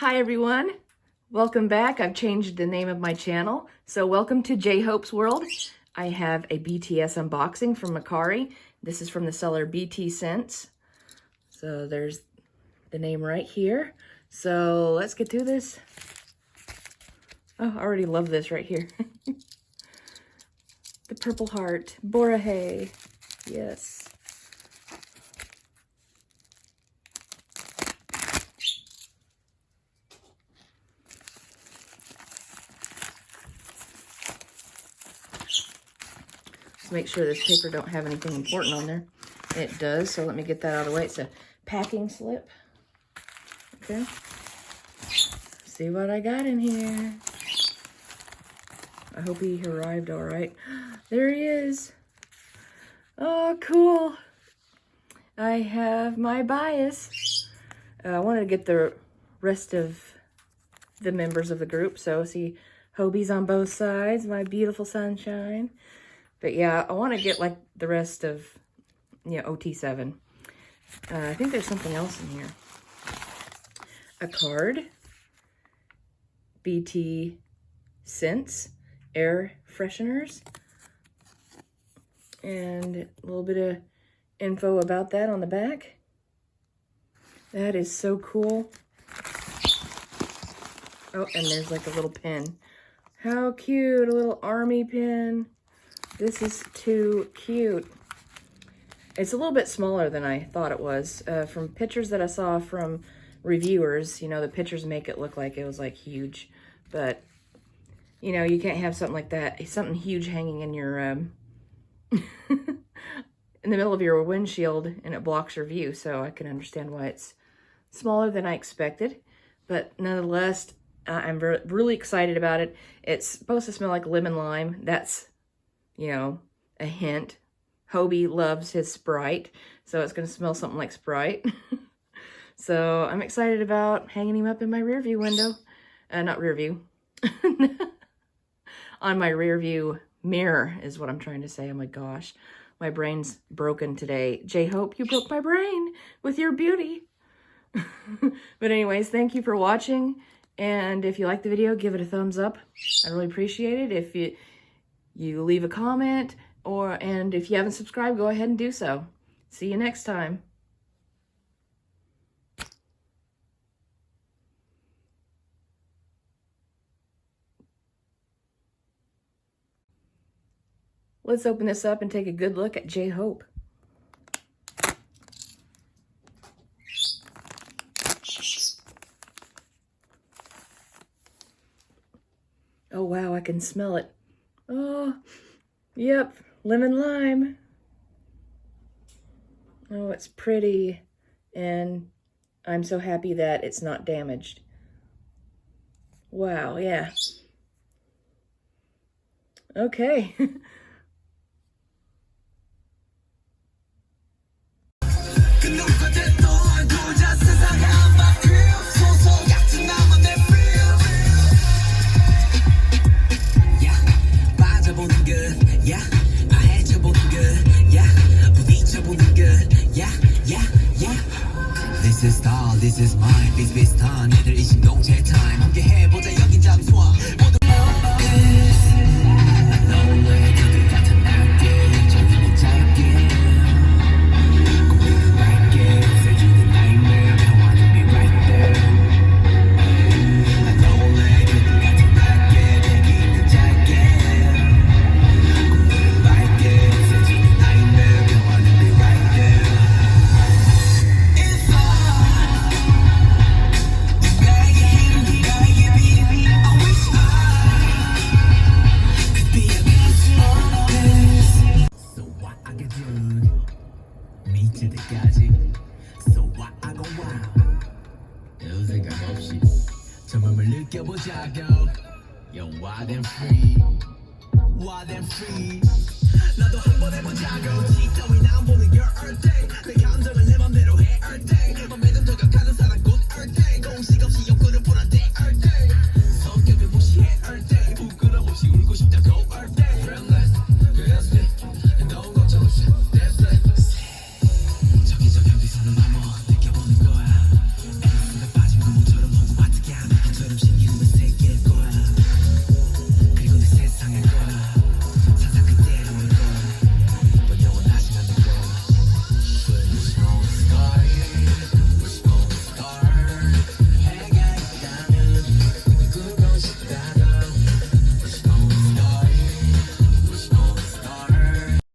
Hi everyone, welcome back. I've changed the name of my channel, so welcome to JHope's World. I have a BTS unboxing from Macari. This is from the seller BTS SCENTS. So there's the name right here. So let's get to this. Oh, I already love this right here. The purple heart, Borahae, yes. Let's make sure this paper don't have anything important on there. It does, so let me get that out of the way. It's a packing slip. Okay. See what I got in here. I hope he arrived all right. There he is. Oh, cool. I have my bias. I wanted to get the rest of the members of the group. So see, Hobie's on both sides, my beautiful sunshine. But yeah, I want to get like the rest of, OT7. I think there's something else in here. A card. BTS SCENTS Air Fresheners. And a little bit of info about that on the back. That is so cool. Oh, and there's like a little pin. How cute, a little army pin. This is too cute. It's a little bit smaller than I thought it was. From pictures that I saw from reviewers, the pictures make it look like it was like huge. But, you can't have something like that. Something huge hanging in your, in the middle of your windshield and it blocks your view. So I can understand why it's smaller than I expected. But nonetheless, I'm really excited about it. It's supposed to smell like lemon lime. That's, a hint. Hobie loves his Sprite, so it's going to smell something like Sprite. So I'm excited about hanging him up in my rear view window. Not rear view. On my rear view mirror is what I'm trying to say. Oh my gosh. My brain's broken today. JHope, you broke my brain with your beauty. But anyways, thank you for watching. And if you like the video, give it a thumbs up. I'd really appreciate it. If you leave a comment, and if you haven't subscribed, go ahead and do so. See you next time. Let's open this up and take a good look at JHope. Oh wow, I can smell it. Oh, yep, lemon lime. Oh, it's pretty, and I'm so happy that it's not damaged. Wow, yeah. Okay. This is mine, this 비슷한 애들 이 신동체 time 함께 해보자 여긴 장소와 모두 너의 그들 같은 날개 저기는 짧게 고백은 밝게 세주는 nightmare 평화는 be right there 너의 그들 같은 날개 대기는 짧게 고백은 밝게 세주는 nightmare 평화는 be right there 느껴보자고 Yo, wild and free Wild and free 나도 한번 해보자고 지금이 난 보는 girl all day 내 감정을 내 맘대로 해 all day 맘에 좀 더 가는 사람